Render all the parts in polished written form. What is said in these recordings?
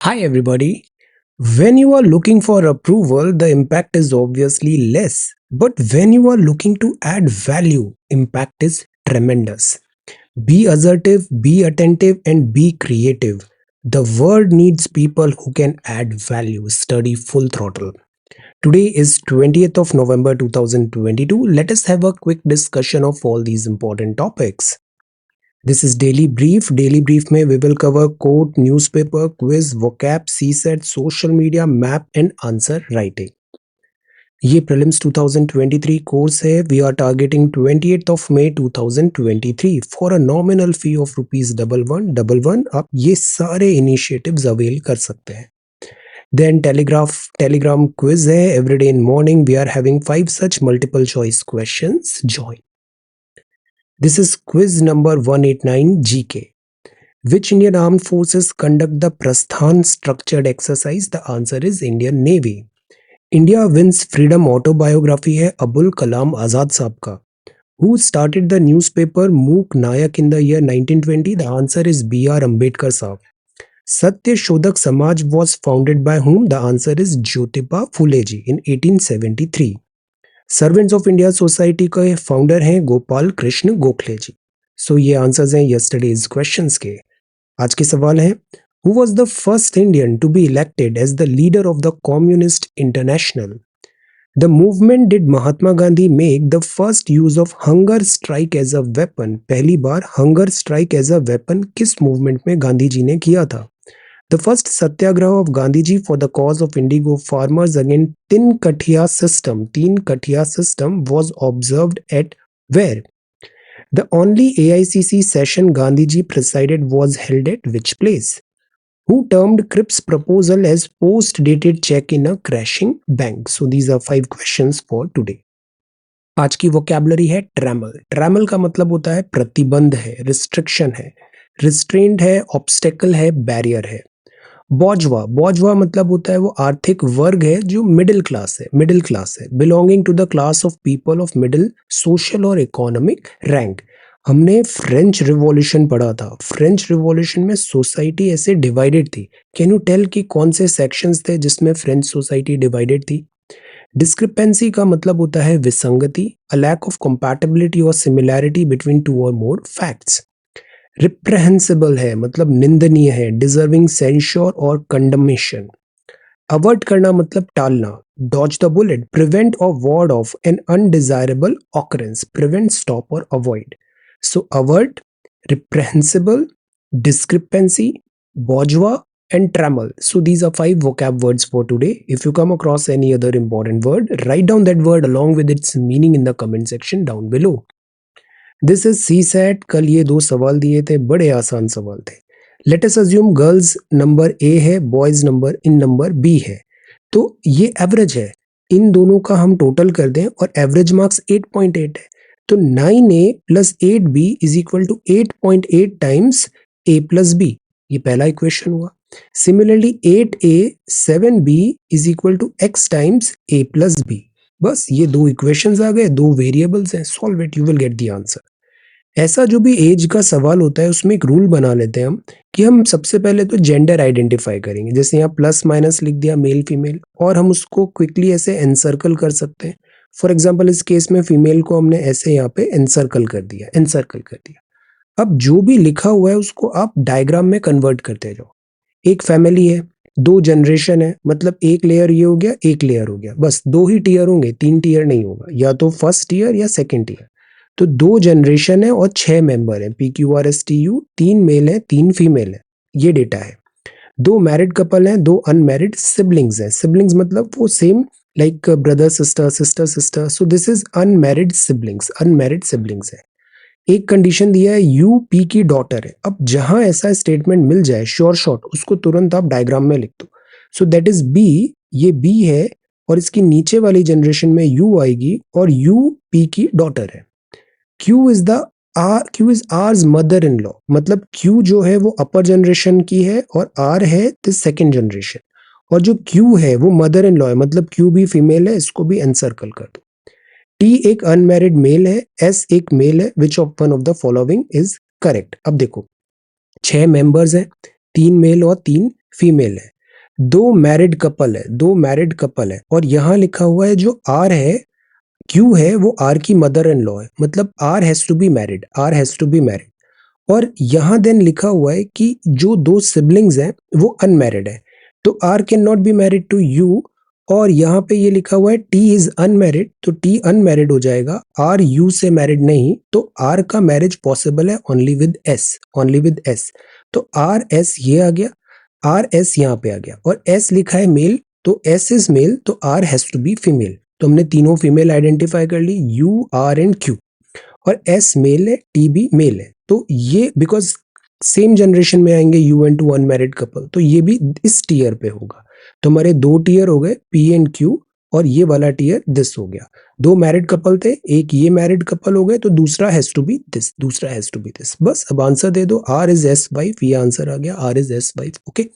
Hi, everybody. When you are looking for approval, the impact is obviously less. But when you are looking to add value, impact is tremendous. Be assertive, be attentive, and be creative. The world needs people who can add value. Study full throttle. Today is 20th of November 2022. Let us have a quick discussion of all these important topics. This is Daily Brief. Daily Brief में we will cover quote, newspaper, quiz, vocab, CSET, social media, map and answer writing. ये prelims 2023 course है. We are targeting 28th of May 2023 for a nominal fee of ₹1111. आप ये सारे initiatives avail कर सकते हैं. Then Telegram quiz है. Every day in morning we are having 5 such multiple choice questions. Join. This is quiz number 189 GK. Which Indian armed forces conduct the Prasthan structured exercise? The answer is Indian Navy. India wins freedom autobiography है अबुल कलाम आजाद साहब का. Who started the newspaper Mook Nayak in the year 1920? The answer is B.R. Ambedkar साहब. Satya Shodhak Samaj was founded by whom? The answer is Jyotiba Phule ji in 1873. Servants of India society के founder हैं गोपाल कृष्ण गोखले जी. सो ये answers हैं yesterday's questions के. आज के सवाल हैं, who was the first Indian to be elected as the leader of the communist international? The movement did Mahatma Gandhi make the first use of hunger strike as a weapon? पहली बार hunger strike as a weapon किस मूवमेंट में गांधी जी ने किया था? The first satyagraha of Gandhiji for the cause of indigo farmers against Tin Kathia system was observed at where? The only AICC session Gandhiji presided was held at which place? Who termed Cripps' proposal as post-dated check in a crashing bank? So these are 5 questions for today. आज की vocabulary है trammel. Trammel का मतलब होता है प्रतिबंध है, restriction है, restraint है, obstacle है, barrier है. बॉर्जवा मतलब होता है वो आर्थिक वर्ग है जो मिडिल क्लास है, belonging to the class of people of middle social और इकोनॉमिक रैंक. हमने फ्रेंच रिवॉल्यूशन पढ़ा था. फ्रेंच रिवॉल्यूशन में सोसाइटी ऐसे डिवाइडेड थी. कैन यू टेल कि कौन से सेक्शंस थे जिसमें फ्रेंच सोसाइटी डिवाइडेड थी? डिस्क्रिपेंसी का मतलब होता है विसंगति, अ लैक ऑफ कंपैटिबिलिटी और सिमिलैरिटी बिटवीन टू और मोर फैक्ट्स. रिप्रेहेंसिबल है मतलब निंदनीय है, डिजर्विंग सेंश्योर और कंडमेशन. अवर्ट करना मतलब टालना, डॉज द बुलेट, प्रिवेंट और ward off an undesirable occurrence, prevent, stop और avoid. So avert, reprehensible, discrepancy, bourgeois and trammel. So these are 5 vocab words for today. If you come across any other important word, write down that word along with its meaning in the comment section down below. This is C set. कल ये 2 सवाल दिए थे, बड़े आसान सवाल थे. Let us assume girls number A है, boys number in number B है. तो ये एवरेज है. इन दोनों का हम टोटल कर दें और एवरेज मार्क्स 8.8 है. तो 9A plus 8B is equal to 8.8 times A plus B. ये पहला इक्वेशन हुआ. Similarly 8A 7B is equal to X times A plus B. बस ये 2 इक्वेशंस आ गए, 2 वेरिएबल्स हैं. Solve it, you will get the answer. ऐसा जो भी एज का सवाल होता है उसमें एक रूल बना लेते हैं हम कि हम सबसे पहले तो जेंडर आइडेंटिफाई करेंगे. जैसे यहाँ प्लस माइनस लिख दिया मेल फीमेल, और हम उसको क्विकली ऐसे एनसर्कल कर सकते हैं. फॉर एग्जांपल इस केस में फीमेल को हमने ऐसे यहाँ पे एनसर्कल कर दिया. अब जो भी लिखा हुआ है उसको आप डायग्राम में कन्वर्ट करते जाओ. एक फैमिली है, 2 जनरेशन है, मतलब एक लेयर ये हो गया, एक लेयर हो गया. बस 2 ही टीयर होंगे, 3 टीयर नहीं होगा. या तो फर्स्ट ईयर या सेकेंड ईयर. तो 2 जनरेशन है और 6 मेंबर हैं. PQRSTU, 3 मेल है, 3 फीमेल है. ये डेटा है. 2 मैरिड कपल हैं, 2 अनमैरिड सिबलिंग्स हैं. सिबलिंग्स मतलब वो same like brother sister. So this is unmarried siblings है. एक कंडीशन दिया है UP की डॉटर है. अब जहां ऐसा स्टेटमेंट मिल जाए श्योर शॉट, उसको तुरंत आप डायग्राम में लिख दो. सो दैट इज B. ये B है और इसकी नीचे वाली जनरेशन में U आएगी और UP की डॉटर है. Q is R's mother in law. मतलब Q जो है वो अपर जनरेशन की है और R है द सेकेंड जनरेशन. और जो Q है वो मदर इन लॉ है, मतलब Q भी फीमेल है. इसको भी एनसर्कल कर दो. T एक अनमैरिड मेल है, S एक मेल है. Which of one of the following is correct? अब देखो 6 मेंबर्स हैं, 3 मेल और 3 फीमेल है. दो मैरिड कपल है और यहाँ लिखा हुआ है जो आर है, क्यू है, वो आर की मदर इन लॉ है, मतलब R has to be married. और यहाँ देन लिखा हुआ है कि जो दो सिबलिंग्स हैं वो अनमैरिड है, तो R can not be married to you. और यहाँ पे ये लिखा हुआ है टी इज अनमैरिड, तो टी अनमैरिड हो जाएगा, आर यू से मैरिड नहीं, तो आर का मैरिज पॉसिबल है ओनली विद एस। तो आर एस ये आ गया, आर एस यहाँ पे आ गया, और एस लिखा है मेल, तो एस इज मेल, तो R has to be female. तो हमने तीनों फीमेल आइडेंटिफाई कर ली, यू आर एंड क्यू। और एस मेल है, टी भी मेल है, तो ये बिकॉज सेम जनरेशन में आएंगे U and two unmarried couple, तो ये भी इस टीयर पे होगा। तो हमारे दो टीयर हो गए, पी एंड क्यू, और ये वाला टीयर दिस हो गया। दो मैरिड कपल थे, एक ये मैरिड कपल हो गए, तो दूसरा हैज टू बी दिस। बस अब आंसर दे दो, आर इज एस वाइफ, ये आंसर आ गया, R is S wife. Okay,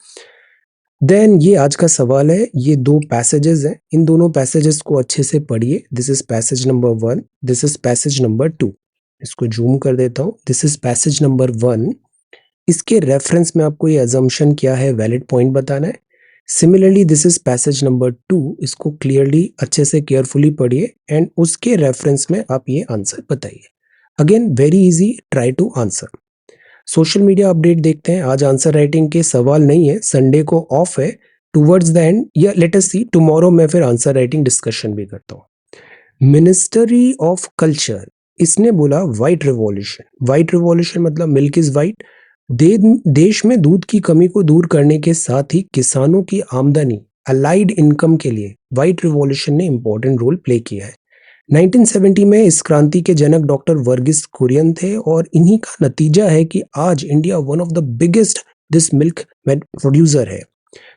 then ये आज का सवाल है, ये दो पैसेजेस हैं, इन दोनों पैसेजेस को अच्छे से पढ़िए। This is passage number 1, this is passage number 2। इसको जूम कर देता हूँ, दिस इज पैसेज नंबर 1। इसके रेफरेंस में आपको ये अजम्पशन क्या है, वैलिड पॉइंट बताना है। Similarly this is passage number 2, इसको क्लियरली अच्छे से केयरफुली पढ़िए एंड उसके रेफरेंस में आप ये आंसर बताइए। Again very easy, try to answer. Social media update देखते हैं। आज आंसर राइटिंग के सवाल नहीं है, संडे को ऑफ है। टुवर्ड्स द एंड या लेट अस सी, टुमारो मैं फिर आंसर राइटिंग डिस्कशन भी करता हूँ। मिनिस्ट्री ऑफ कल्चर, इसने बोला व्हाइट रिवॉल्यूशन मतलब मिल्क इज व्हाइट। देश में दूध की कमी को दूर करने के साथ ही किसानों की आमदनी, अलाइड इनकम के लिए व्हाइट रिवॉल्यूशन ने इंपॉर्टेंट रोल प्ले किया है। 1970 में इस क्रांति के जनक डॉक्टर वर्गीस कुरियन थे, और इन्हीं का नतीजा है कि आज India one of the biggest this milk producer है।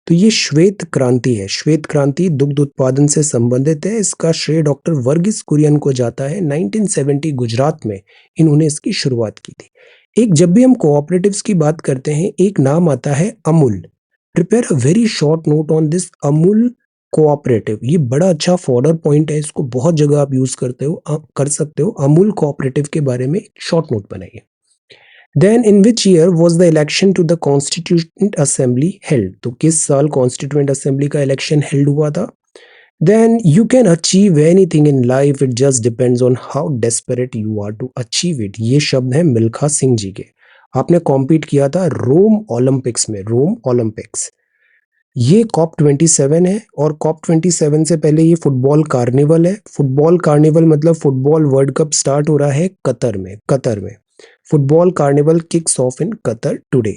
तो ये श्वेत क्रांति है, श्वेत क्रांति दुग्ध उत्पादन से संबंधित है। इसका श्रेय डॉक्टर वर्गीस कुरियन को जाता है। 1970 गुजरात में इन्होंने इसकी शुरुआत की थी। एक जब भी हम कोऑपरेटिव्स की बात करते हैं, एक नाम आता है Amul. Prepare a very short note on this Amul cooperative. ये बड़ा अच्छा फॉर्डर पॉइंट है, इसको बहुत जगह आप यूज कर सकते हो। अमूल कोऑपरेटिव के बारे में शॉर्ट नोट बनाइए। Then in which year was the election to the constituent assembly held, तो किस साल कॉन्स्टिट्यूंट असेंबली का इलेक्शन हेल्ड हुआ था। Then you can achieve anything in life, it just depends on how desperate you are to achieve it. ये शब्द है मिल्खा सिंह जी के। आपने कॉम्पीट किया था रोम ओलंपिक्स में, रोम ओलंपिक्स। ये कॉप 27 है, और कॉप 27 से पहले ये फुटबॉल कार्निवल है। फुटबॉल कार्निवल मतलब फुटबॉल वर्ल्ड कप स्टार्ट हो रहा है कतर में। Football carnival kicks of in Qatar today.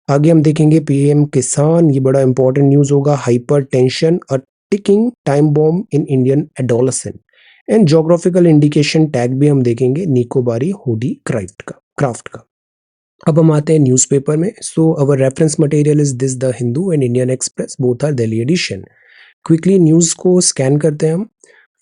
आगे हम देखेंगे पीएम किसान, ये बड़ा इंपॉर्टेंट न्यूज होगा। Hyper tension, a ticking time bomb in Indian adolescent. And geographical indication tag भी हम देखेंगे, निकोबारी होडी क्राफ्ट का। अब हम आते हैं न्यूज़पेपर में। So our reference material is this, the Hindu and Indian Express, both are Delhi edition. Quickly news को स्कैन करते हैं हम।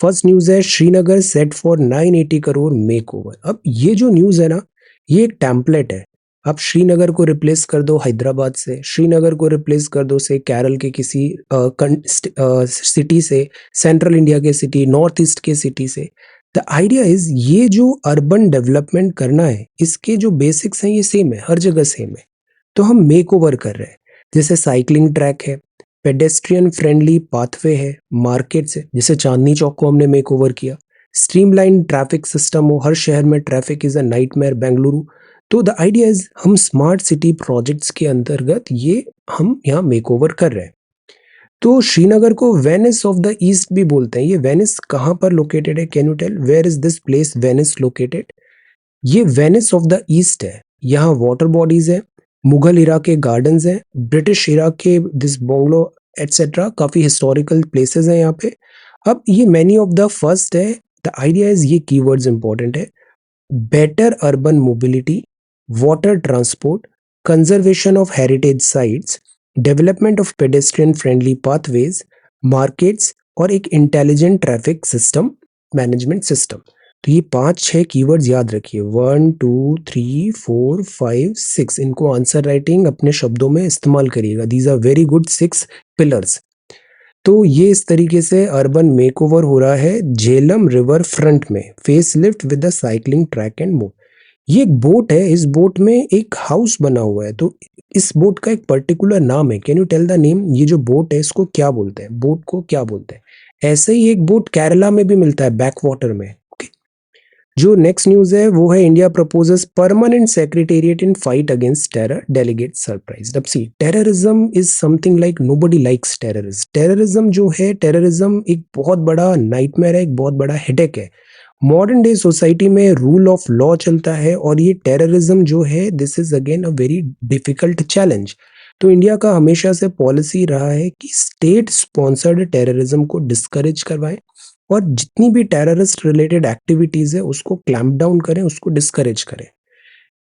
फर्स्ट न्यूज़ है, Srinagar set for 980 crore makeover. अब ये जो न्यूज़ है ना, ये एक टेम्पलेट है। आप श्रीनगर को रिप्लेस कर दो हैदराबाद से, श्रीनगर को रिप्लेस कर दो से केरल के किसी सिटी से, सेंट्रल इंडिया के सिटी, नॉर्थ ईस्ट के सिटी से। द आइडिया इज, ये जो अर्बन डेवलपमेंट करना है, इसके जो बेसिक्स हैं ये सेम है, हर जगह सेम है, तो हम मेक ओवर कर रहे हैं। जैसे साइकिलिंग ट्रैक है, पेडेस्ट्रियन फ्रेंडली पाथवे है, मार्केट्स है, जैसे चांदनी चौक को हमने मेक ओवर किया। स्ट्रीमलाइन ट्रैफिक सिस्टम हो, हर शहर में traffic is a nightmare, Bengaluru. तो द आइडिया इज, हम स्मार्ट सिटी प्रोजेक्ट्स के अंतर्गत ये हम यहाँ मेक ओवर कर रहे हैं। तो श्रीनगर को वेनिस ऑफ द ईस्ट भी बोलते हैं। ये वेनिस कहाँ पर लोकेटेड है, can you tell where is this place Venice located. ये वेनिस ऑफ द ईस्ट है। यहाँ वाटर बॉडीज है, मुगल इरा के गार्डन्स हैं, ब्रिटिश इरा के दिस बंगलो एटसेट्रा, काफी हिस्टोरिकल प्लेसेस हैं यहाँ पे। अब ये मैनी ऑफ द फर्स्ट है। द आइडिया इज, ये कीवर्ड्स इंपॉर्टेंट है, better urban mobility, water transport, conservation of heritage sites, development of pedestrian friendly pathways, markets, और एक intelligent traffic system management system. तो ये 5-6 कीवर्ड्स याद रखिए, 1 2 3 4 5 6। इनको आंसर राइटिंग अपने शब्दों में इस्तेमाल करिएगा। These are very good 6 pillars. तो ये इस तरीके से अर्बन मेकओवर हो रहा है झेलम रिवर फ्रंट में, face lift with the cycling track and more. ये एक बोट है, इस बोट में एक हाउस बना हुआ है, तो इस बोट का एक पर्टिकुलर नाम है। Can you tell the name? ये जो बोट है इसको क्या बोलते हैं, बोट को क्या बोलते हैं? ऐसे ही एक बोट केरला में भी मिलता है, बैक वाटर में। ओके। जो नेक्स्ट न्यूज है वो है India proposes permanent secretariat in fight against terror, delegate surprise. अब see, terrorism is something like nobody likes terrorist. Terrorism जो है, टेररिज्म एक बहुत बड़ा नाइटमेयर है, एक बहुत बड़ा हेडेक है। मॉडर्न डे सोसाइटी में रूल ऑफ लॉ चलता है, और ये टेररिज्म जो है, this is again a very difficult challenge. तो इंडिया का हमेशा से पॉलिसी रहा है कि स्टेट स्पॉन्सर्ड टेररिज्म को डिस्करेज करवाएं, और जितनी भी टेररिस्ट रिलेटेड एक्टिविटीज है उसको क्लैम्प डाउन करें, उसको डिस्करेज करें।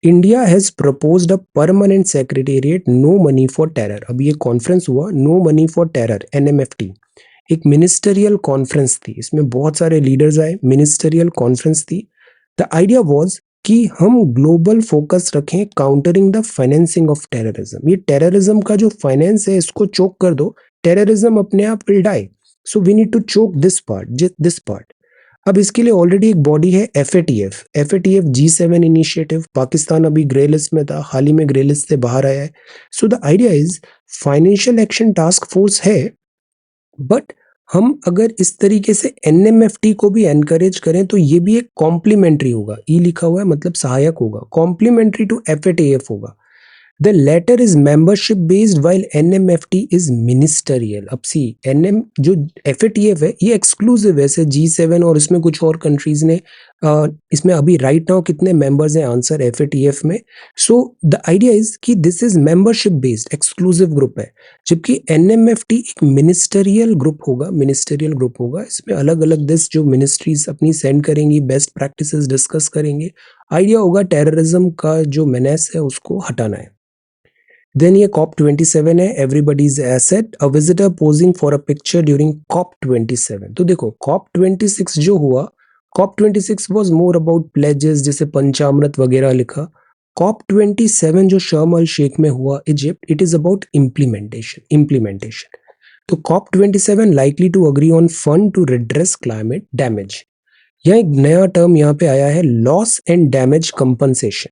India has proposed a permanent secretariat, no money for terror. अब ये कॉन्फ्रेंस हुआ, no money for terror, NMFT. एक मिनिस्टरियल कॉन्फ्रेंस थी, इसमें बहुत सारे लीडर्स आए, मिनिस्टरियल कॉन्फ्रेंस थी। द आइडिया वाज कि हम ग्लोबल फोकस रखें countering the financing of terrorism. ये टेररिज्म का जो फाइनेंस है इसको चोक कर दो, टेररिज्म अपने आप will die. So we need to choke this part. अब इसके लिए ऑलरेडी एक बॉडी है, FATF. FATF G7 initiative, Pakistan अभी ग्रे लिस्ट में था, हाल ही में ग्रे लिस्ट से बाहर आया है। So the idea is, financial action task force है, बट हम अगर इस तरीके से एनएमएफटी को भी एनकरेज करें तो ये भी एक कॉम्प्लीमेंट्री होगा। ई लिखा हुआ है मतलब सहायक होगा, कॉम्प्लीमेंट्री टू एफएटीएफ होगा। The latter is membership based while NMFT is ministerial. अब सी, एनएम जो एफएटीएफ है ये एक्सक्लूसिव है, जैसे G7 और इसमें कुछ और कंट्रीज ने इसमें अभी राइट नाउ कितने मेंबर्स हैं आंसर एफएटीएफ में। सो द आइडिया इज कि this is membership based exclusive group है, जबकि एनएमएफटी एक मिनिस्टरियल ग्रुप होगा, मिनिस्टरियल ग्रुप होगा। इसमें अलग अलग देश जो मिनिस्ट्रीज अपनी सेंड करेंगी, बेस्ट प्रैक्टिसेस डिस्कस करेंगे। आइडिया होगा टेररिज्म का जो मेनेस है उसको हटाना है। देन ये COP27 है, everybody's asset, a visitor posing for a picture during COP27। तो देखो COP26 जो हुआ, COP26 was more about pledges, जैसे पंचामृत वगैरह लिखा। COP27 जो शर्म अल शेख में हुआ Egypt, it is about implementation. तो COP27 likely to agree on fund to redress climate damage. यह एक नया टर्म यहाँ पे आया है, लॉस एंड डैमेज कंपनसेशन।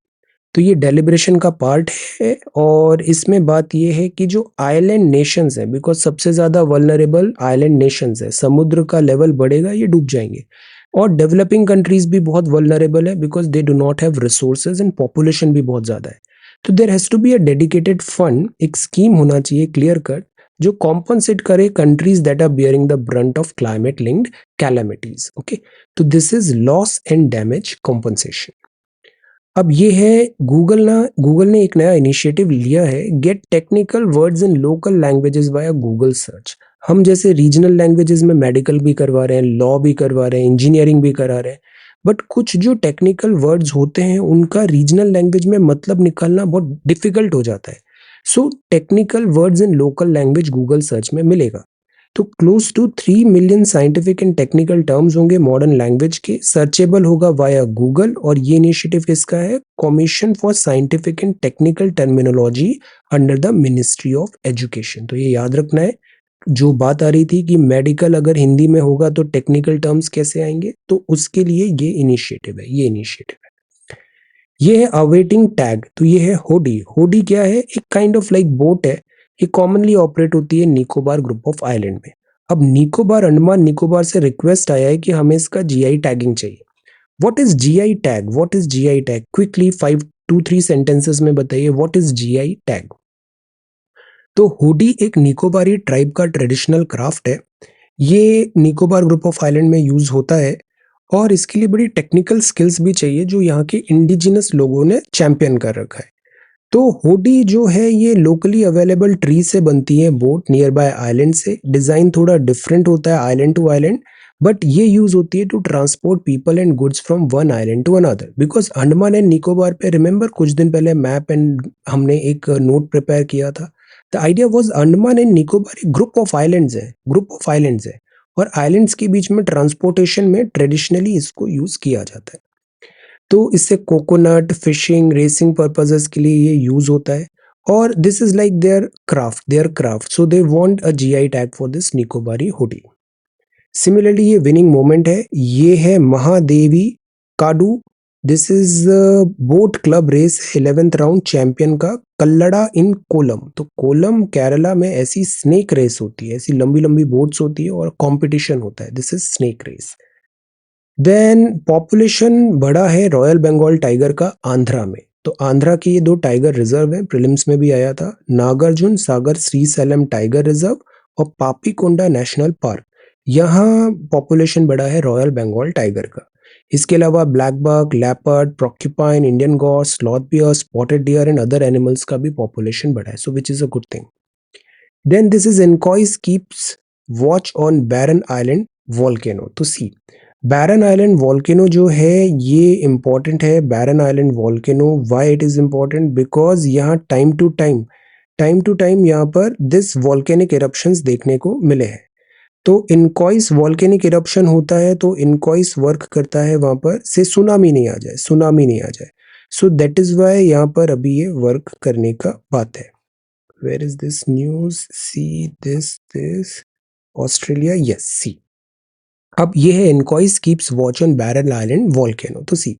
तो ये डेलिब्रेशन का पार्ट है, और इसमें बात ये है कि जो आइलैंड नेशंस है, बिकॉज सबसे ज्यादा वल्नरेबल आइलैंड नेशंस है, समुद्र का लेवल बढ़ेगा ये डूब जाएंगे। और डेवलपिंग कंट्रीज भी बहुत वल्नरेबल है, because they do not have resources and population भी बहुत ज्यादा है। तो there has to be a dedicated fund, एक स्कीम होना चाहिए क्लियर कट, जो कॉम्पनसेट करे countries that are bearing the brunt of climate linked calamities. Okay, तो this is loss and damage compensation. अब ये है गूगल ने एक नया इनिशिएटिव लिया है, get technical words in local languages via Google search. हम जैसे रीजनल लैंग्वेजेस में मेडिकल भी करवा रहे हैं, लॉ भी करवा रहे हैं, इंजीनियरिंग भी करा रहे हैं, बट कुछ जो टेक्निकल वर्ड्स होते हैं उनका रीजनल लैंग्वेज में मतलब निकालना बहुत डिफिकल्ट हो जाता है। So technical words in local language Google search में मिलेगा। तो close to 3 million scientific and technical terms होंगे मॉडर्न लैंग्वेज के, सर्चेबल होगा वाया गूगल। और ये इनिशिएटिव किसका है? Commission for scientific and technical terminology under the ministry of education. तो ये याद रखना है, जो बात आ रही थी कि मेडिकल अगर हिंदी में होगा तो टेक्निकल टर्म्स कैसे आएंगे, तो उसके लिए ये इनिशिएटिव है, ये इनिशिएटिव है। ये है अवेटिंग टैग, तो ये है होडी। होडी क्या है? एक काइंड ऑफ लाइक बोट है, ये कॉमनली ऑपरेट होती है निकोबार ग्रुप ऑफ आइलैंड में। अब निकोबार, अंडमान निकोबार से रिक्वेस्ट आया है कि हमें इसका जीआई टैगिंग चाहिए। What is GI tag? What is GI tag? Quickly 5 to 3 sentences में बताइए, व्हाट इज जीआई टैग? तो हुडी एक निकोबारी ट्राइब का ट्रेडिशनल क्राफ्ट है। ये निकोबार ग्रुप ऑफ आइलैंड में यूज होता है, और इसके लिए बड़ी टेक्निकल स्किल्स भी चाहिए जो यहाँ के इंडिजिनस लोगों ने चैंपियन कर रखा है। तो हुडी जो है ये लोकली अवेलेबल ट्री से बनती है, बोट नियर बाय आइलैंड से। डिजाइन थोड़ा डिफरेंट होता है आइलैंड टू आइलैंड, बट ये यूज होती है to transport people and goods from one island to another. Because Andaman and Nicobar पे रिमेंबर कुछ दिन पहले मैप एंड हमने एक नोट प्रिपेयर किया था। The idea was Andaman and Nicobar एक ग्रुप ऑफ आइलैंड्स है, ग्रुप ऑफ आइलैंड्स है, और आइलैंड्स के बीच में ट्रांसपोर्टेशन में ट्रेडिशनली इसको यूज किया जाता है। तो इससे कोकोनट, फिशिंग, रेसिंग पर्पसेस के लिए ये यूज होता है, और this is like their craft, so they want a GI tag for this Nicobari hodi. Similarly ये विनिंग मोमेंट है, ये है Mahadevi Kadu this is boat club race 11th round champion का कल्लड़ा इन कोलम। तो कोलम केरला में ऐसी स्नेक रेस होती है, ऐसी लंबी लंबी बोट्स होती है और कंपटीशन होता है। This is snake race. Then population बढ़ा है रॉयल बंगाल टाइगर का आंध्रा में। तो आंध्रा के ये दो टाइगर रिजर्व हैं, प्रीलिम्स में भी आया था, नागार्जुन सागर श्रीसैलम टाइगर रिजर्व और पापीकोंडा नेशनल पार्क। यहाँ पॉपुलेशन बढ़ा है रॉयल बंगाल टाइगर का। इसके अलावा black buck, leopard, porcupine, Indian gaur, sloth bear, spotted deer and other animals का भी पॉपुलेशन बढ़ा है, so which is a good thing. Then this is INCOIS keeps watch on Barren Island volcano. तो सी, बैरन Island volcano जो है ये important है। Barren Island volcano, why it is important? Because यहाँ टाइम टू टाइम यहाँ पर दिस वॉल्केनिक इरप्शंस देखने को मिले हैं। तो इनकॉइस वॉल्केनिक इरप्शन होता है तो इनकॉइस वर्क करता है वहां पर से सुनामी नहीं आ जाए, सुनामी नहीं आ जाए। सो दैट इज वाई यहाँ पर अभी ये वर्क करने का बात है। Where is this news? See this Australia, yes see. अब ये है INCOIS keeps watch on Barren Island volcano. तो सी,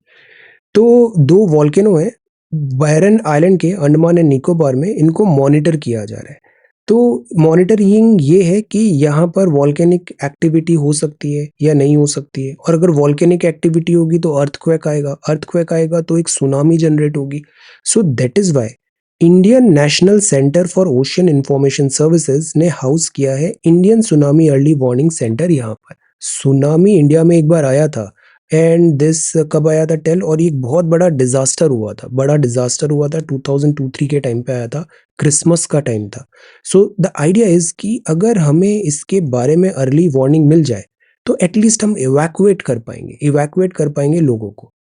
तो दो वॉल्केनो है बैरन आइलैंड के अंडमान एंड निकोबार में, इनको मॉनिटर किया जा रहा है। तो मॉनिटरिंग ये है कि यहाँ पर वॉल्केनिक एक्टिविटी हो सकती है या नहीं हो सकती है, और अगर वॉल्केनिक एक्टिविटी होगी तो अर्थक्वेक आएगा, अर्थक्वेक आएगा तो एक सुनामी जनरेट होगी। सो that is why Indian national centre for ocean information services ने हाउस किया है Indian tsunami early warning centre यहाँ पर। सुनामी इंडिया में एक बार आया था, एंड दिस कब आया था टेल, और ये एक बहुत बड़ा डिजास्टर हुआ था, बड़ा डिजास्टर हुआ था 2002-3 के टाइम पे आया था, क्रिसमस का टाइम था। सो द आइडिया इज कि अगर हमें इसके बारे में अर्ली वार्निंग मिल जाए तो एटलीस्ट हम इवैक्यूएट कर पाएंगे लोगों को।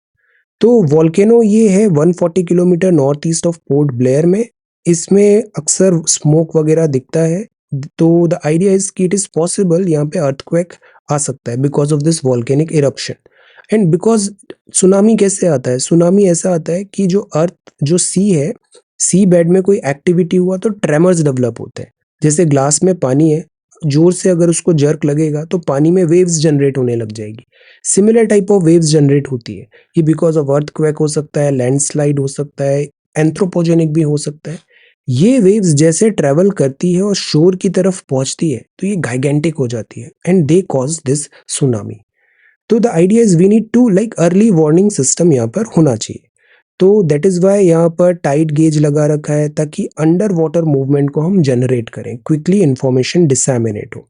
तो वॉल्केनो ये है 140 kilometre north east of port Blair में। इसमें अक्सर स्मोक वगैरह दिखता है। तो द आइडिया इज कि इट इज पॉसिबल यहाँ पे अर्थक्वेक आ सकता है because of this volcanic eruption. And because tsunami कैसे आता है? सुनामी ऐसा आता है कि जो सी है, सी बेड में कोई एक्टिविटी हुआ तो ट्रेमर्स डेवलप होते हैं। जैसे ग्लास में पानी है, जोर से अगर उसको जर्क लगेगा तो पानी में वेव्स जनरेट होने लग जाएगी। Similar type of waves generate होती है। ये बिकॉज ऑफ अर्थक्वेक हो सकता है, लैंडस्लाइड हो सकता है, एंथ्रोपोजेनिक भी हो सकता है। ये वेव्स जैसे ट्रेवल करती है और शोर की तरफ पहुंचती है तो ये गाइगेंटिक हो जाती है and they cause this tsunami. तो the idea is we need to like early warning system यहाँ पर होना चाहिए। तो दैट इज वाई यहाँ पर टाइड गेज लगा रखा है ताकि अंडर वाटर मूवमेंट को हम जनरेट करें, क्विकली इंफॉर्मेशन डिसैमिनेट हो।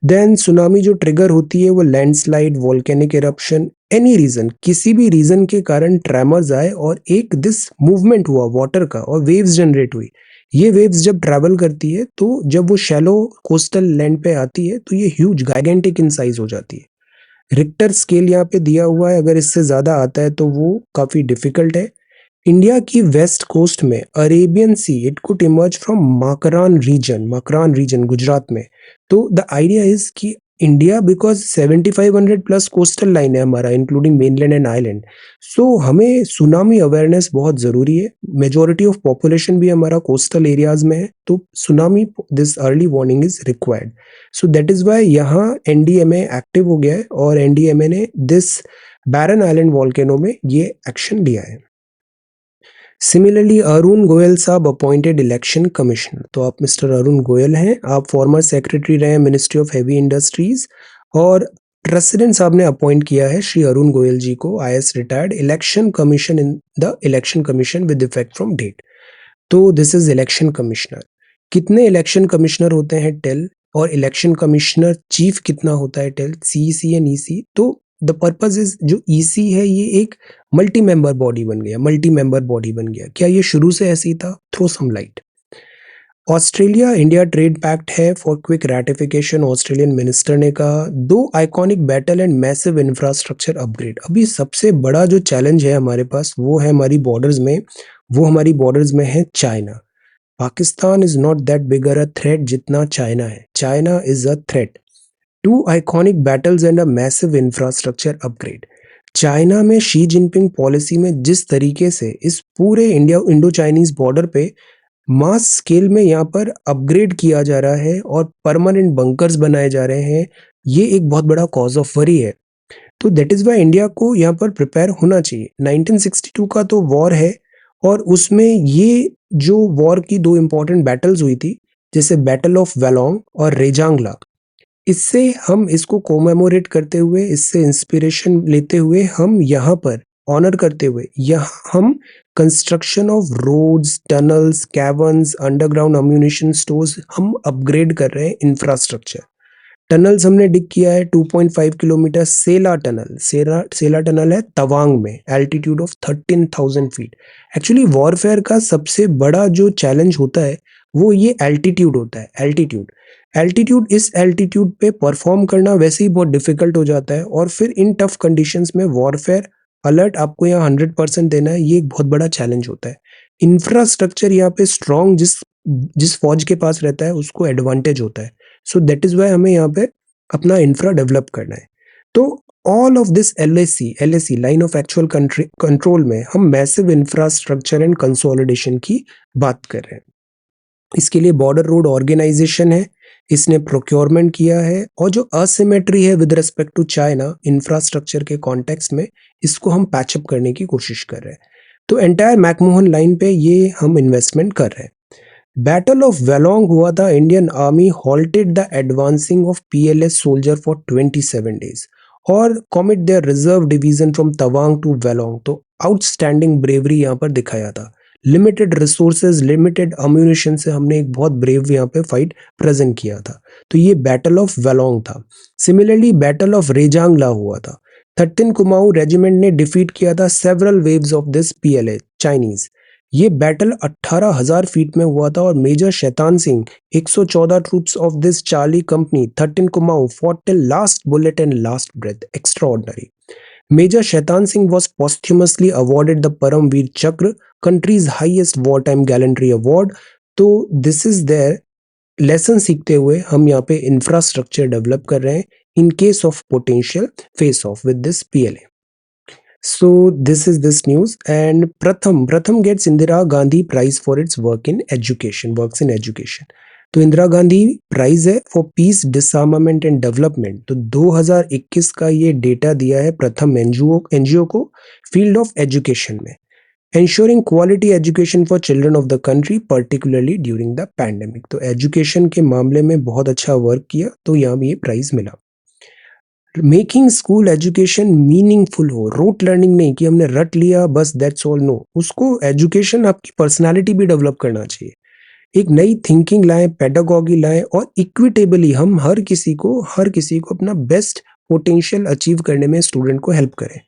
देन सुनामी जो ट्रिगर होती है वो landslide, volcanic eruption, any region, किसी भी रीजन के कारण ट्रेमर्स आए और एक दिस मूवमेंट हुआ वाटर का और वेव्स जनरेट हुई। ये वेव्स जब ट्रैवल करती है तो जब वो शैलो कोस्टल लैंड पे आती है तो ये ह्यूज गाइगेंटिक इन साइज हो जाती है। रिक्टर स्केल यहाँ पे दिया हुआ है, अगर इससे ज्यादा आता है तो वो काफी डिफिकल्ट है। इंडिया की वेस्ट कोस्ट में Arabian sea, it could emerge from Makran region Gujarat में। तो द आइडिया इज कि India because 7500 plus coastal line है हमारा, including mainland and island. So हमें सुनामी अवेयरनेस बहुत जरूरी है। मेजोरिटी ऑफ पॉपुलेशन भी हमारा कोस्टल एरियाज में है, तो tsunami this early warning is required. So that is why यहाँ एनडीएमए एक्टिव हो गया है और एनडीएमए ने दिस बैरन आइलैंड वॉल्केनो में ये एक्शन लिया है। सिमिलरली अरुण गोयल साहब अपॉइंटेड इलेक्शन कमिश्नर। तो आप मिस्टर अरुण गोयल हैं, आप फॉर्मर सेक्रेटरी रहे हैं मिनिस्ट्री ऑफ हेवी इंडस्ट्रीज, और प्रेसिडेंट साहब ने अपॉइंट किया है श्री अरुण गोयल जी को IAS retired election commission in the election commission with effect from date. तो दिस इज इलेक्शन कमिश्नर। कितने इलेक्शन कमिश्नर होते हैं टेल, और इलेक्शन कमिश्नर चीफ कितना होता है टेल, सीईसी एंड ईसी। तो द पर्पज इज जो ईसी है ये एक मल्टी मेंबर बॉडी बन गया। क्या ये शुरू से ऐसी था? Throw some light. Australia India trade pact है for quick ratification, Australian minister ने कहा। दो iconic battle and massive infrastructure upgrade. अभी सबसे बड़ा जो चैलेंज है हमारे पास वो है हमारी बॉर्डर्स में, वो हमारी बॉर्डर्स में है China. Pakistan is not that bigger a threat जितना चाइना है, China is a threat. Two iconic battles and a massive infrastructure upgrade. China में शी जिनपिंग पॉलिसी में जिस तरीके से इस पूरे इंडिया इंडो चाइनीज बॉर्डर पे मास स्केल में यहाँ पर अपग्रेड किया जा रहा है और परमानेंट बंकर्स बनाए जा रहे हैं, ये एक बहुत बड़ा कॉज ऑफ वरी है। तो दैट इज़ व्हाई इंडिया को यहाँ पर प्रिपेयर होना चाहिए। 1962 का तो वॉर है और उसमें ये जो वॉर की 2 इम्पोर्टेंट बैटल्स हुई थी, जैसे बैटल ऑफ वेलोंग और रेजांगला। इससे हम इसको कोमेमोरेट करते हुए, इससे इंस्पिरेशन लेते हुए हम यहाँ पर ऑनर करते हुए यहाँ हम construction of roads, tunnels, caverns, underground ammunition stores हम अपग्रेड कर रहे हैं इंफ्रास्ट्रक्चर। टनल्स हमने डिग किया है 2.5 किलोमीटर सेला टनल। सेला टनल है तवांग में, altitude of 13,000 feet. Actually warfare का सबसे बड़ा जो चैलेंज होता है वो ये एल्टीट्यूड होता है। एल्टीट्यूड इस एल्टीट्यूड पे परफॉर्म करना वैसे ही बहुत डिफिकल्ट हो जाता है और फिर इन टफ कंडीशंस में वॉरफेयर अलर्ट आपको यहाँ 100% देना है, ये एक बहुत बड़ा चैलेंज होता है। इंफ्रास्ट्रक्चर यहाँ पे स्ट्रॉन्ग जिस जिस फौज के पास रहता है उसको एडवांटेज होता है। सो दैट इज वाई हमें यहाँ पे अपना इंफ्रा डेवलप करना है। तो all of this LAC line of actual control में हम मैसिव इंफ्रास्ट्रक्चर एंड कंसोलिडेशन की बात कर रहे हैं। इसके लिए बॉर्डर रोड ऑर्गेनाइजेशन है, इसने प्रोक्योरमेंट किया है और जो असिमेट्री है with respect to China infrastructure के कॉन्टेक्स्ट में, इसको हम पैचअप करने की कोशिश कर रहे हैं। तो एंटायर मैकमोहन लाइन पे ये हम इन्वेस्टमेंट कर रहे हैं। बैटल ऑफ वेलोंग हुआ था, Indian army halted the advancing of PLA's soldier for 27 days और commit their reserve division from Tawang to Walong. तो आउटस्टैंडिंग ब्रेवरी यहाँ पर दिखाया था। लिमिटेड रिसोर्सेज, लिमिटेड अम्यूनिशन से हमने एक बहुत ब्रेव यहाँ पे फाइट प्रेजेंट किया था। तो ये बैटल ऑफ वेलोंग था। सिमिलरली बैटल ऑफ रेजांगला हुआ था। 13 कुमाऊं रेजिमेंट ने डिफीट किया था several waves of this PLA Chinese. ये बैटल 18,000 फीट में हुआ था और major Shaitan Singh 114 troops of this Charlie company 13 Kumaon fought till last bullet and last breath. Extraordinary. Major Shaitan Singh was posthumously awarded the Paramveer Chakra, country's highest wartime gallantry award. तो this is there lesson सीखते हुए हम यहाँ पे infrastructure develop कर रहे हैं in case of potential face of with this PLA. So this is this news, and Pratham gets Indira Gandhi Prize for its work in education, works in education. तो Indira Gandhi prize है for piece, डिसआर्मामेंट and development. तो 2021 का ये data दिया है प्रथम NGO को field of education में, ensuring quality education for children of the country particularly during the pandemic। तो एजुकेशन के मामले में बहुत अच्छा वर्क किया, तो यहाँ भी ये प्राइज मिला। मेकिंग स्कूल एजुकेशन मीनिंगफुल हो, रोट लर्निंग नहीं कि हमने रट लिया बस दैट्स ऑल, नो, उसको एजुकेशन आपकी पर्सनालिटी भी डेवलप करना चाहिए। एक नई थिंकिंग लाएं, पेडागॉगी लाएं और इक्विटेबली हम हर किसी को अपना बेस्ट पोटेंशियल अचीव करने में स्टूडेंट को हेल्प करें।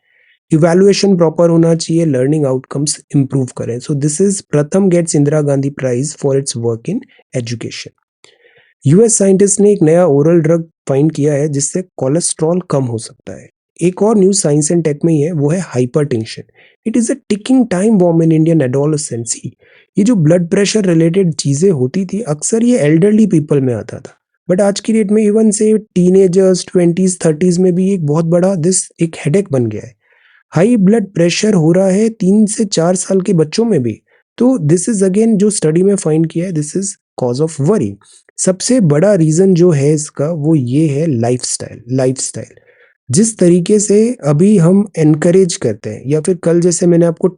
इवैल्यूएशन प्रॉपर होना चाहिए, लर्निंग आउटकम्स इंप्रूव करें। So this is Pratham Gates Indira Gandhi prize for its work in education. US scientist ने एक नया ओरल ड्रग फाइंड किया है जिससे कोलेस्ट्रॉल कम हो सकता है। एक और न्यूज साइंस एंड टेक में ही है, वो है hypertension. It is a ticking time bomb in Indian adolescency. ये जो ब्लड प्रेशर रिलेटेड चीजें होती थी अक्सर ये एल्डरली पीपल में आता था, बट आज की डेट में इवन से टीनेजर्स 20s 30s में भी एक बहुत बड़ा एक हेडेक बन गया है। हाई ब्लड प्रेशर हो रहा है 3 से 4 साल के बच्चों में भी। तो दिस इज अगेन जो स्टडी में फाइंड किया है, this is cause of worry. सबसे बड़ा रीजन जो है इसका वो ये है लाइफस्टाइल। जिस तरीके से अभी हम एनकरेज करते हैं, या फिर कल जैसे मैंने आपको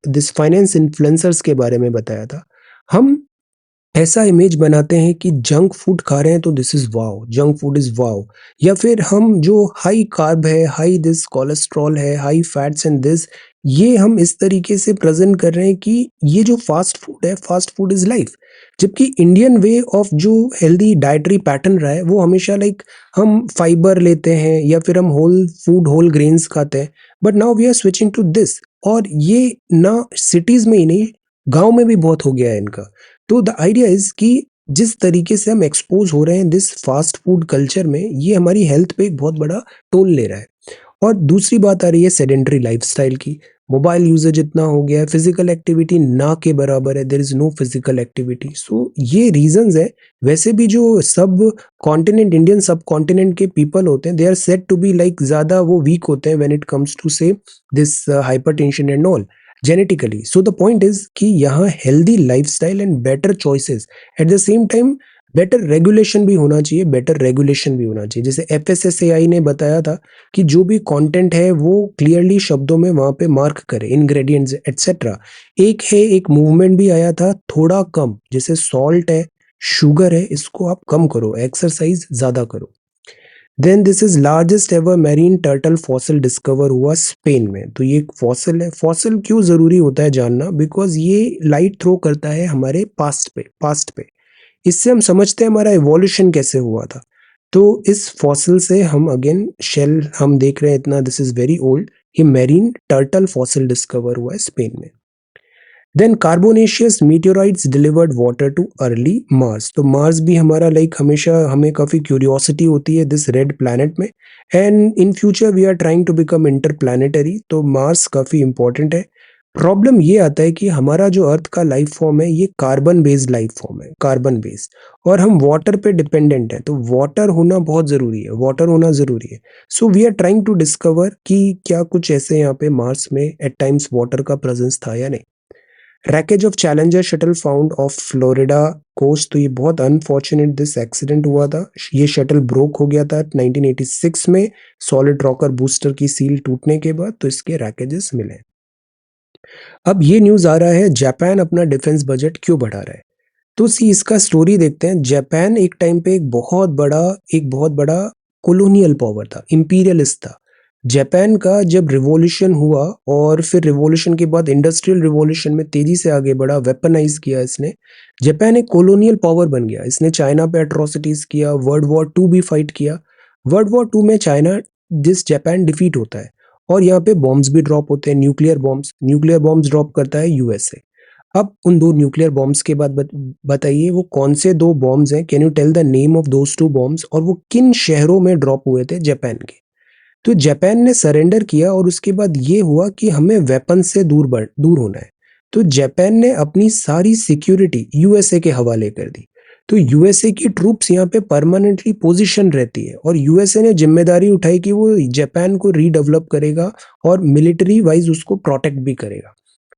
दिस फाइनेंस इन्फ्लुएंसर्स के बारे में बताया था, हम ऐसा इमेज बनाते हैं कि जंक फूड खा रहे हैं तो this is wow, junk food is wow. या फिर हम जो हाई कार्ब है, हाई दिस कोलेस्ट्रॉल है, हाई फैट्स एंड दिस, ये हम इस तरीके से प्रेजेंट कर रहे हैं कि ये जो फास्ट फूड है, फास्ट फूड इज लाइफ। जबकि इंडियन वे ऑफ जो हेल्दी डाइटरी पैटर्न रहा है वो हमेशा लाइक हम फाइबर लेते हैं या फिर हम होल फूड, होल ग्रेन्स खाते हैं, but now we are switching to this. और ये ना सिटीज में ही नहीं, गांव में भी बहुत हो गया है इनका। तो द आइडिया इज कि जिस तरीके से हम एक्सपोज हो रहे हैं दिस फास्ट फूड कल्चर में, ये हमारी हेल्थ पे एक बहुत बड़ा टोल ले रहा है। और दूसरी बात आ रही है सेडेंटरी लाइफस्टाइल की। मोबाइल यूजेज इतना हो गया है, फिजिकल एक्टिविटी ना के बराबर है, there is no physical activity. So ये रीजंस है। वैसे भी जो subcontinent, Indian subcontinent के पीपल होते हैं, they are said to be like ज्यादा वो वीक होते हैं when it comes to say this hypertension and all genetically. So the point is कि यहाँ healthy lifestyle and better choices, at the same time better regulation भी होना चाहिए, better regulation भी होना चाहिए। जैसे एफएसएसएआई ने बताया था कि जो भी कंटेंट है वो क्लियरली शब्दों में वहां पे मार्क करे, इंग्रेडिएंट्स एटसेट्रा। एक मूवमेंट भी आया था थोड़ा कम, जैसे सॉल्ट है, शुगर है, इसको आप कम करो, एक्सरसाइज ज्यादा करो। Then this is largest ever marine turtle fossil discover हुआ स्पेन में। तो ये एक फॉसिल है। फॉसिल क्यों जरूरी होता है जानना? बिकॉज ये लाइट थ्रो करता है हमारे पास्ट पे। इससे हम समझते हैं हमारा इवोल्यूशन कैसे हुआ था। तो इस फॉसिल से हम अगेन शेल हम देख रहे हैं इतना, दिस इज वेरी ओल्ड। ये मैरीन टर्टल फॉसिल डिस्कवर हुआ है स्पेन में। Then carbonaceous meteorites delivered water to early Mars. तो मार्स भी हमारा लाइक हमेशा हमें काफी क्यूरियोसिटी होती है दिस रेड प्लैनेट में, and in future we are trying to become interplanetary. तो मार्स काफी इंपॉर्टेंट है। प्रॉब्लम ये आता है कि हमारा जो अर्थ का लाइफ फॉर्म है ये कार्बन बेस्ड लाइफ फॉर्म है, कार्बन बेस्ड, और हम वाटर पे डिपेंडेंट है। तो वाटर होना बहुत जरूरी है, वाटर होना जरूरी है। So we are trying to discover कि क्या कुछ ऐसे यहाँ पे मार्स में एट टाइम्स वाटर का प्रेजेंस था या नहीं। Wreckage of Challenger shuttle found off Florida coast. तो ये बहुत अनफॉर्चुनेट दिस एक्सीडेंट हुआ था। ये शटल ब्रोक हो गया था 1986 में, सॉलिड रॉकर बूस्टर की सील टूटने के बाद। तो इसके रैकेजेस मिले। अब ये न्यूज आ रहा है जापान अपना डिफेंस बजट क्यों बढ़ा रहा है। तो सी इसका स्टोरी देखते हैं। जापान एक टाइम पे एक बहुत बड़ा कॉलोनियल पावर था, इंपीरियलिस्ट था। जापान का जब रिवॉल्यूशन हुआ और फिर रिवॉल्यूशन के बाद इंडस्ट्रियल रिवॉल्यूशन में तेजी से आगे बढ़ा, वेपनाइज किया इसने। जापान एक कॉलोनियल पावर बन गया। इसने चाइना पे एट्रोसिटीज किया, वर्ल्ड वॉर 2 भी फाइट किया। वर्ल्ड वॉर 2 में चाइना जिस जापान डिफीट होता है, और यहाँ पे बॉम्ब्स भी ड्रॉप होते हैं, न्यूक्लियर बॉम्ब्स ड्रॉप करता है यूएसए। अब उन दो न्यूक्लियर बॉम्ब्स के बाद बताइए वो कौन से दो बॉम्ब्स हैं, can you tell the name of those two bombs, और वो किन शहरों में ड्रॉप हुए थे जापान के। तो जापान ने सरेंडर किया और उसके बाद ये हुआ कि हमें वेपन से दूर होना है। तो जापान ने अपनी सारी सिक्योरिटी यूएसए के हवाले कर दी। तो यूएसए की ट्रूप्स यहाँ पे परमानेंटली पोजीशन रहती है, और यूएसए ने जिम्मेदारी उठाई कि वो जापान को रीडेवलप करेगा और मिलिट्री वाइज उसको प्रोटेक्ट भी करेगा।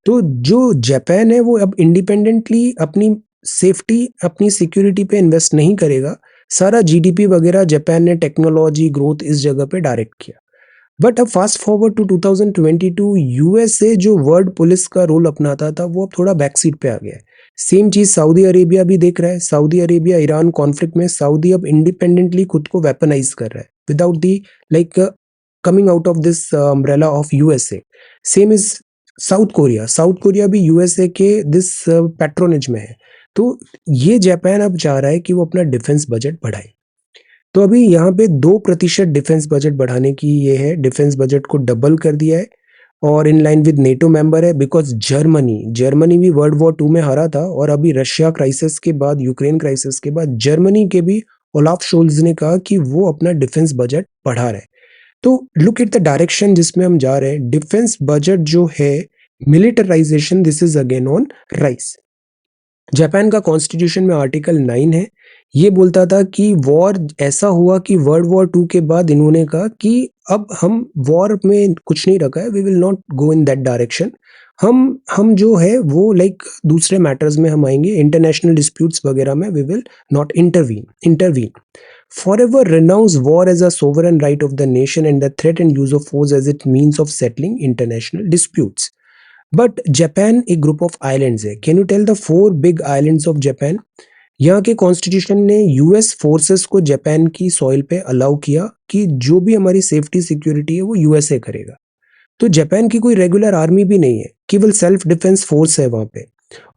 तो जो जापान है वो अब इंडिपेंडेंटली अपनी सेफ्टी, अपनी सिक्योरिटी पे इन्वेस्ट नहीं करेगा। सारा जीडीपी वगैरह जापान ने टेक्नोलॉजी ग्रोथ इस जगह पे डायरेक्ट किया। बट अब फास्ट फॉरवर्ड टू 2022, यूएसए जो वर्ल्ड पुलिस का रोल अपनाता था वो अब थोड़ा बैक सीट पे आ गया है। सेम चीज सऊदी अरेबिया भी देख रहा है। सऊदी अरेबिया ईरान कॉन्फ्लिक्ट में सऊदी अब इंडिपेंडेंटली खुद को वेपनाइज कर रहा है without the like coming out of this umbrella of USA. Same is south Korea भी यूएसए के दिस पैट्रोनेज में है। तो ये जापान अब चाह रहा है कि वो अपना डिफेंस बजट बढ़ाए। तो अभी यहाँ पे 2% डिफेंस बजट बढ़ाने की ये है, डिफेंस बजट को डबल कर दिया है, और in line with NATO member है। बिकॉज जर्मनी भी वर्ल्ड वॉर 2 में हारा था, और अभी रशिया क्राइसिस के बाद, यूक्रेन क्राइसिस के बाद जर्मनी के भी ओलाफ शोल्ज ने कहा कि वो अपना डिफेंस बजट बढ़ा रहे हैं। तो लुक एट द डायरेक्शन जिसमें हम जा रहे हैं। डिफेंस बजट जो है, militarisation, this is again on rice. Japan का कॉन्स्टिट्यूशन में आर्टिकल 9 है। ये बोलता था कि वॉर ऐसा हुआ कि वर्ल्ड वॉर 2 के बाद इन्होंने कहा कि अब हम वॉर में कुछ नहीं रखा है, we will not go in that direction. हम जो है वो लाइक दूसरे मैटर्स में हम आएंगे, इंटरनेशनल डिस्प्यूट्स वगैरह में we will not intervene. Forever renounce war as a sovereign right of the nation and the threat and use of force as its means of settling international disputes. But Japan एक group of islands है। Can you tell the 4 big islands of Japan? यहाँ के constitution ने US forces को Japan की soil पे allow किया कि जो भी हमारी सेफ्टी सिक्योरिटी है वो यूएसए करेगा। तो जापान की कोई रेगुलर आर्मी भी नहीं है, केवल सेल्फ डिफेंस फोर्स है वहां पे।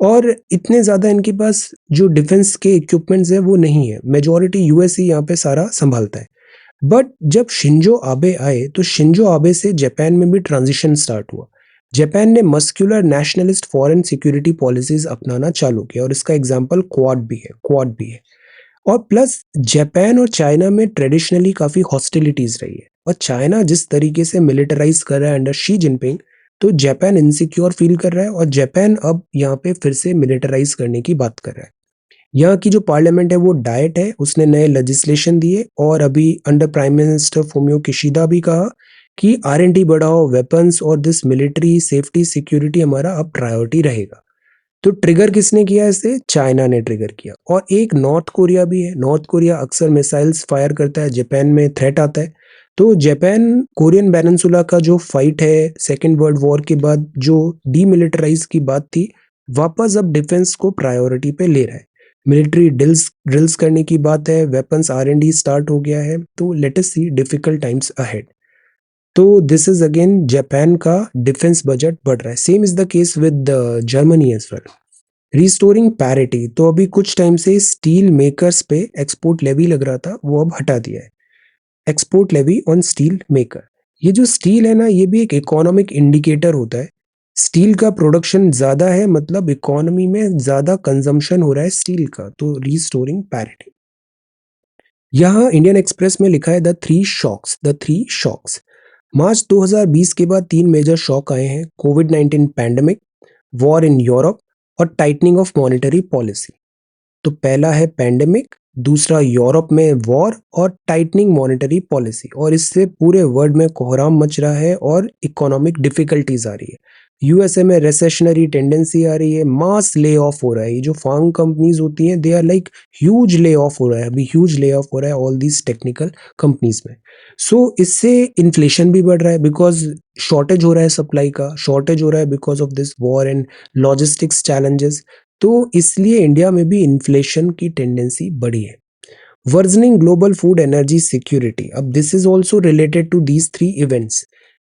और इतने ज्यादा इनके पास जो डिफेंस के इक्विपमेंट्स है वो नहीं है। मेजोरिटी यूएस ही यहाँ पे सारा संभालता है। बट जब शिंजो आबे आए तो शिंजो आबे से जापान में भी ट्रांजिशन स्टार्ट हुआ। जापान ने muscular nationalist foreign security policies अपनाना चालू किया, और इसका एग्जांपल क्वाड भी है। और प्लस जापान और चाइना में ट्रेडिशनली काफी हॉस्टिलिटीज रही है, और चाइना जिस तरीके से मिलिटराइज कर रहा है अंडर शी जिनपिंग, तो जापान इनसिक्योर फील कर रहा है, और जापान अब यहाँ पे फिर से मिलिटराइज करने की बात कर रहा है। यहाँ की जो पार्लियामेंट है वो डाइट है, उसने नए लेजिस्लेशन दिए, और अभी under prime minister Fumio Kishida भी कहा कि R&D बढ़ाओ, वेपन्स और दिस मिलिट्री सेफ्टी सिक्योरिटी हमारा अब प्रायोरिटी रहेगा। तो ट्रिगर किसने किया इसे? चाइना ने ट्रिगर किया। और एक नॉर्थ कोरिया भी है। नॉर्थ कोरिया अक्सर मिसाइल्स फायर करता है, जापान में थ्रेट आता है। तो जापान कोरियन पेनिनसुला का जो फाइट है सेकेंड वर्ल्ड वॉर के बाद, जो डीमिलिटराइज की बात थी, वापस अब डिफेंस को प्रायोरिटी पे ले रहा है। मिलिट्री ड्रिल्स ड्रिल्स करने की बात है, वेपन्स R&D स्टार्ट हो गया है। तो let us see difficult times ahead. तो दिस इज अगेन जापान का डिफेंस बजट बढ़ रहा है। Same is the case with Germany as well. Restoring parity, तो अभी कुछ टाइम से स्टील मेकर्स पे एक्सपोर्ट लेवी लग रहा था, वो अब हटा दिया है। Export levy on steel maker. ये जो स्टील है ना, ये भी एक इकोनॉमिक इंडिकेटर होता है। स्टील का प्रोडक्शन ज्यादा है, मतलब इकोनॉमी में ज्यादा कंजम्पशन हो रहा है स्टील का। तो रिस्टोरिंग पैरिटी। यहाँ इंडियन एक्सप्रेस में लिखा है द थ्री शॉक्स। मार्च 2020 के बाद तीन मेजर शॉक आए हैं: कोविड-19 पैंडेमिक, वॉर इन यूरोप और टाइटनिंग ऑफ मॉनेटरी पॉलिसी। तो पहला है पैंडेमिक, दूसरा यूरोप में वॉर और टाइटनिंग मॉनेटरी पॉलिसी। और इससे पूरे वर्ल्ड में कोहराम मच रहा है और इकोनॉमिक डिफिकल्टीज आ रही है। यूएसए में रिसेशनरी टेंडेंसी आ रही है, मास ले ऑफ हो रहा है। ये जो फार्म कंपनीज होती हैं, they are like huge lay off हो रहा है, अभी ह्यूज ले ऑफ हो रहा है ऑल दीज टेक्निकल कंपनीज में। सो इससे इन्फ्लेशन भी बढ़ रहा है, बिकॉज शॉर्टेज हो रहा है सप्लाई का, शॉर्टेज हो रहा है because of this war and logistics challenges. तो इसलिए इंडिया में भी इन्फ्लेशन की टेंडेंसी बढ़ी है। Worsening global food energy security, अब this is also related to these three events.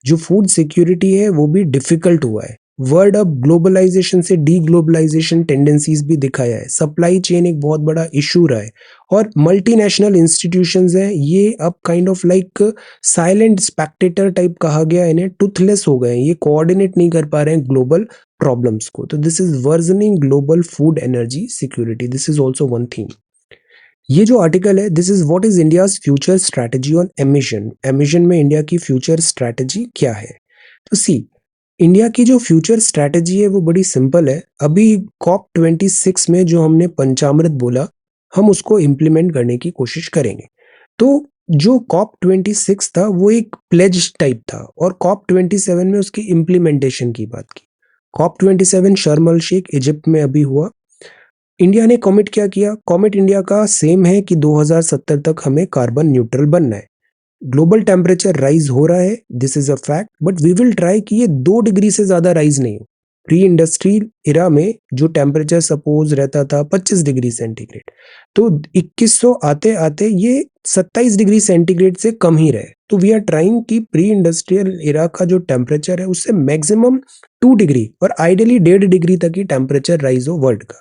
जो फूड सिक्योरिटी है वो भी डिफिकल्ट हुआ है। वर्ल्ड अब ग्लोबलाइजेशन से डी ग्लोबलाइजेशन टेंडेंसीज भी दिखाया है। सप्लाई चेन एक बहुत बड़ा इशू रहा है। और मल्टीनेशनल इंस्टीट्यूशंस हैं, ये अब kind of like silent Spectator type कहा गया इन्हें, टूथलेस हो गए हैं, ये कोऑर्डिनेट नहीं कर पा रहे हैं ग्लोबल प्रॉब्लम्स को। तो this is versioning global food energy security, this is also one theme. ये जो आर्टिकल है, this is what is India's future strategy on emission. Emission में इंडिया की फ्यूचर स्ट्रैटेजी क्या है? तो सी, इंडिया की जो फ्यूचर स्ट्रैटेजी है वो बड़ी सिंपल है। अभी COP26 में जो हमने पंचामृत बोला, हम उसको इम्प्लीमेंट करने की कोशिश करेंगे। तो जो COP26 था वो एक प्लेज टाइप था, और COP27 में उसकी इम्प्लीमेंटेशन की बात की। COP27 शर्म अल शेख इजिप्ट में अभी हुआ। इंडिया ने कमिट क्या किया? कमिट इंडिया का सेम है कि 2070 तक हमें कार्बन न्यूट्रल बनना है। ग्लोबल टेम्परेचर राइज हो रहा है, this is a fact, but we will try कि ये 2 डिग्री से ज्यादा राइज नहीं हो। प्री इंडस्ट्री इरा में जो टेम्परेचर सपोज रहता था 25 डिग्री सेंटीग्रेड, तो 2100 आते आते ये 27 डिग्री सेंटीग्रेड से कम ही रहे। तो वी आर ट्राइंग कि प्री इंडस्ट्रियल इरा का जो टेम्परेचर है उससे मैक्सिमम 2 डिग्री और आइडियली 1.5 डिग्री तक ही टेम्परेचर राइज हो वर्ल्ड का।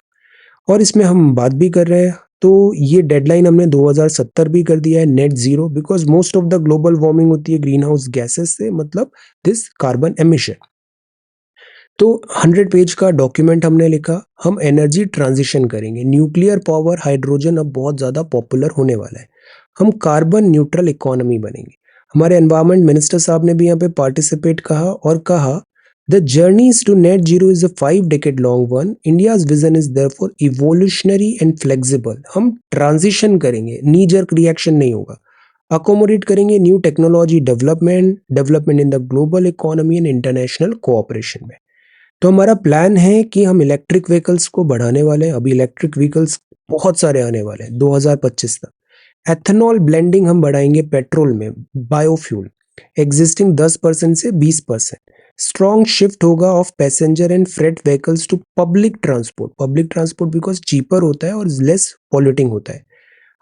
और इसमें हम बात भी कर रहे हैं, तो ये डेडलाइन हमने 2070 भी कर दिया है net zero, because most of the global warming होती है ग्रीन हाउस गैसेस से, मतलब दिस कार्बन एमिशन। तो 100 पेज का डॉक्यूमेंट हमने लिखा। हम एनर्जी ट्रांजिशन करेंगे, न्यूक्लियर पावर, हाइड्रोजन अब बहुत ज़्यादा पॉपुलर होने वाला है। हम कार्बन न्यूट्रल इकोनॉमी बनेंगे। हमारे एनवायरमेंट मिनिस्टर साहब ने भी यहाँ पे पार्टिसिपेट कहा और कहा, the journeys to net zero is a 5 decade long one. India's vision is therefore evolutionary and flexible. हम ट्रांजिशन करेंगे, नी जर्क रिएक्शन नहीं होगा। अकोमोडेट करेंगे new technology development in the global economy and international cooperation में। तो हमारा plan है कि हम इलेक्ट्रिक व्हीकल्स को बढ़ाने वाले हैं। अभी इलेक्ट्रिक व्हीकल्स बहुत सारे आने वाले हैं 2025 तक। एथेनॉल ब्लेंडिंग हम बढ़ाएंगे पेट्रोल में, बायोफ्यूल एग्जिस्टिंग 10% से 20%। स्ट्रॉन्ग शिफ्ट होगा of passenger and freight vehicles to public transport because cheaper होता है और लेस पॉल्यूटिंग होता है।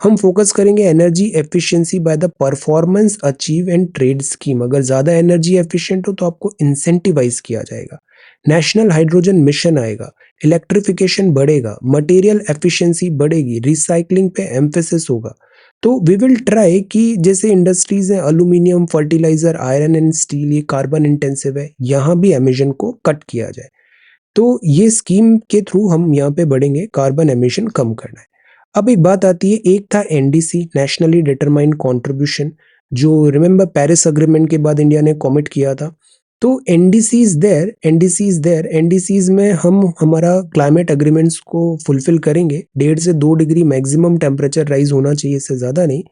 हम फोकस करेंगे energy efficiency by the performance achieve and trade scheme. अगर ज़्यादा एनर्जी एफिशिएंट हो तो आपको इंसेंटिवाइज किया जाएगा। नेशनल हाइड्रोजन मिशन आएगा, इलेक्ट्रिफिकेशन बढ़ेगा, मटेरियल एफिशिएंसी बढ़ेगी, रिसाइकलिंग पे एम्फेसिस होगा। तो वी विल ट्राई कि जैसे इंडस्ट्रीज हैं aluminium, fertiliser, iron and steel, ये कार्बन इंटेंसिव है, यहाँ भी एमिशन को कट किया जाए। तो ये स्कीम के थ्रू हम यहाँ पे बढ़ेंगे, कार्बन एमिशन कम करना है। अब एक बात आती है, एक था एनडीसी, नेशनली डिटरमाइंड कंट्रीब्यूशन, जो रिमेंबर पेरिस अग्रीमेंट के बाद इंडिया ने कमिट किया था। तो एनडीसीज में हम हमारा क्लाइमेट अग्रीमेंट्स को फुलफिल करेंगे। 1.5 से 2 डिग्री मैक्सिमम टेम्परेचर राइज होना चाहिए, इससे ज़्यादा नहीं।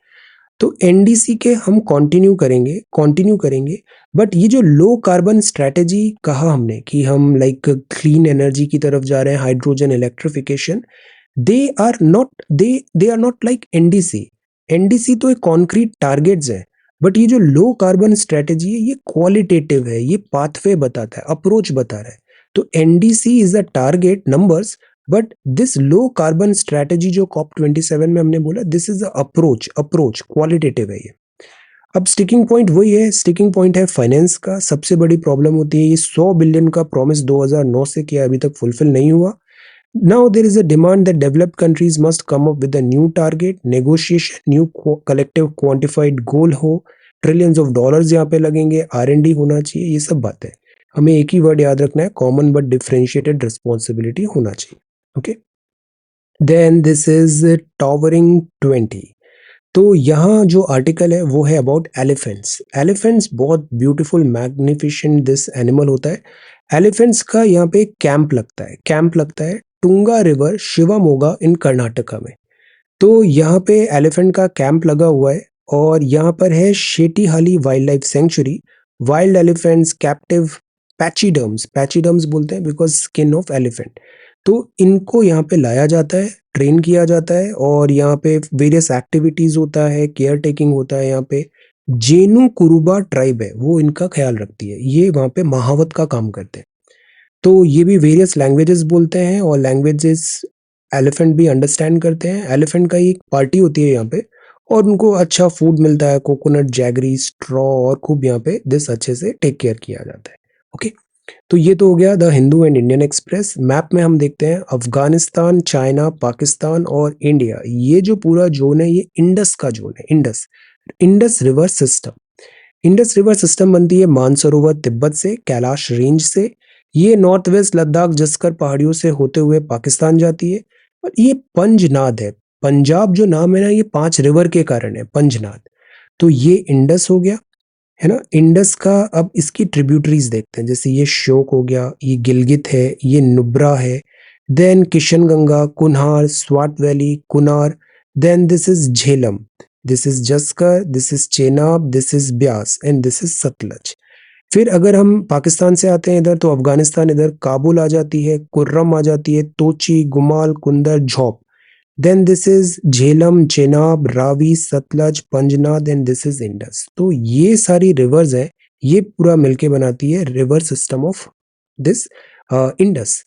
तो एनडीसी के हम कंटिन्यू करेंगे। बट ये जो लो कार्बन स्ट्रैटेजी कहा हमने कि हम लाइक क्लीन एनर्जी की तरफ जा रहे हैं, hydrogen electrification, they are not like NDC. NDC तो एक कॉन्क्रीट टारगेट्स है, बट ये जो लो कार्बन स्ट्रेटेजी है ये क्वालिटेटिव है, ये पाथवे बताता है, अप्रोच बता रहा है। तो NDC is the target numbers, but this low carbon strategy जो COP27 में हमने बोला, this is the approach qualitative है ये। अब स्टिकिंग पॉइंट वही है, स्टिकिंग पॉइंट है फाइनेंस का। सबसे बड़ी प्रॉब्लम होती है ये 100 बिलियन का प्रॉमिस 2009 से किया अभी तक फुलफिल नहीं हुआ। Now there is a demand that developed countries must come up with a new target, negotiation, new collective quantified goal हो, ट्रिलियंस ऑफ डॉलर्स यहाँ पे लगेंगे, R&D होना चाहिए, ये सब बातें। हमें एक ही वर्ड याद रखना है, कॉमन बट डिफरेंशिएटेड रिस्पॉन्सिबिलिटी होना चाहिए। Okay, then this is towering 20। तो यहाँ जो आर्टिकल है वो है अबाउट एलिफेंट्स। एलिफेंट्स बहुत ब्यूटीफुल मैग्निफिशेंट दिस एनिमल होता है। एलिफेंट्स का यहाँ पे कैंप लगता है टुंगा रिवर शिवामोगा इन कर्नाटका में। तो यहाँ पे एलिफेंट का कैंप लगा हुआ है और यहाँ पर है Shettihalli wildlife sanctuary. Wild elephants captive pachyderms बोलते हैं बिकॉज स्किन ऑफ एलिफेंट। तो इनको यहाँ पे लाया जाता है, ट्रेन किया जाता है और यहाँ पे वेरियस एक्टिविटीज होता है, केयर टेकिंग होता है। यहाँ पे जेनु कुरुबा ट्राइब है वो इनका ख्याल रखती है, ये वहाँ पे महावत का काम करते हैं। तो ये भी वेरियस लैंग्वेजेस बोलते हैं और लैंग्वेजेस एलिफेंट भी अंडरस्टैंड करते हैं। एलिफेंट का एक पार्टी होती है यहाँ पे और उनको अच्छा फूड मिलता है, कोकोनट, जैगरी, स्ट्रॉ और खूब यहाँ पे दिस अच्छे से टेक केयर किया जाता है। ओके, तो ये तो हो गया the Hindu and Indian express. Map में हम देखते हैं अफगानिस्तान, चाइना, पाकिस्तान और इंडिया, ये जो पूरा जोन है ये इंडस का जोन है। Indus river system. Indus river system बनती है मानसरोवर तिब्बत से, कैलाश रेंज से। ये नॉर्थ वेस्ट लद्दाख जस्कर पहाड़ियों से होते हुए पाकिस्तान जाती है। और ये पंजनाद है, पंजाब जो नाम है ना ये 5 रिवर के कारण है, पंजनाद। तो ये इंडस हो गया, है ना। इंडस का अब इसकी ट्रिब्यूटरीज देखते हैं, जैसे ये श्योक हो गया, ये गिलगित है, ये नुब्रा है, then Kishanganga, Kunhar, Swat valley, Kunar, then this is Jhelum, this is Zanskar, this is Chenab, this is Beas and this is Sutlej. फिर अगर हम पाकिस्तान से आते हैं इधर, तो अफगानिस्तान इधर काबुल आ जाती है, कुर्रम आ जाती है, Tochi, Gumal, Kundar, Zhob. Then this is Jhelum, Chenab, Ravi, Sutlej, Panjnad and this is Indus. तो ये सारी रिवर्स है, ये पूरा मिलके बनाती है river system of this Indus.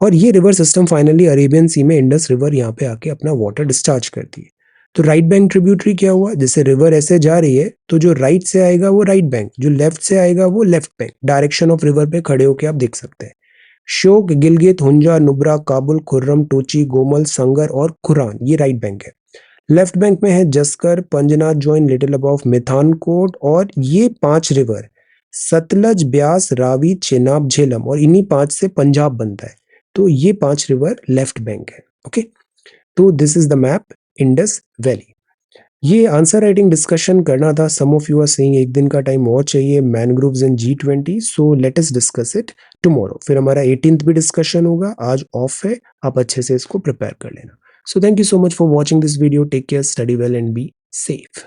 और ये रिवर सिस्टम फाइनली अरेबियन सी में इंडस रिवर यहाँ पे आके अपना वाटर डिस्चार्ज करती है। तो राइट बैंक ट्रिब्यूटरी क्या हुआ, जैसे रिवर ऐसे जा रही है तो जो राइट से आएगा वो राइट बैंक, जो लेफ्ट से आएगा वो left bank. Direction of river पे खड़े होके आप देख सकते हैं। श्योक, गिलगित, हुंजा, नुब्रा, काबुल, खुर्रम, टोची, गोमल, संगर और खुरान, ये राइट बैंक है। लेफ्ट बैंक में है जस्कर, पंजनाद जॉइन लिटिल अबव मिथानकोट और ये 5 रिवर सतलज, ब्यास, रावी, चेनाब, झेलम, और इन्हीं 5 से पंजाब बनता है। तो ये 5 रिवर लेफ्ट बैंक है। ओके, तो this is the map Indus valley. ये आंसर राइटिंग डिस्कशन करना था। सम ऑफ यू आर सेइंग एक दिन का टाइम और चाहिए, mangroves and G20, so let us discuss it tomorrow. फिर हमारा 18th भी डिस्कशन होगा, आज ऑफ है, आप अच्छे से इसको प्रिपेयर कर लेना। So thank you so much for watching this video, take care, study well and be safe.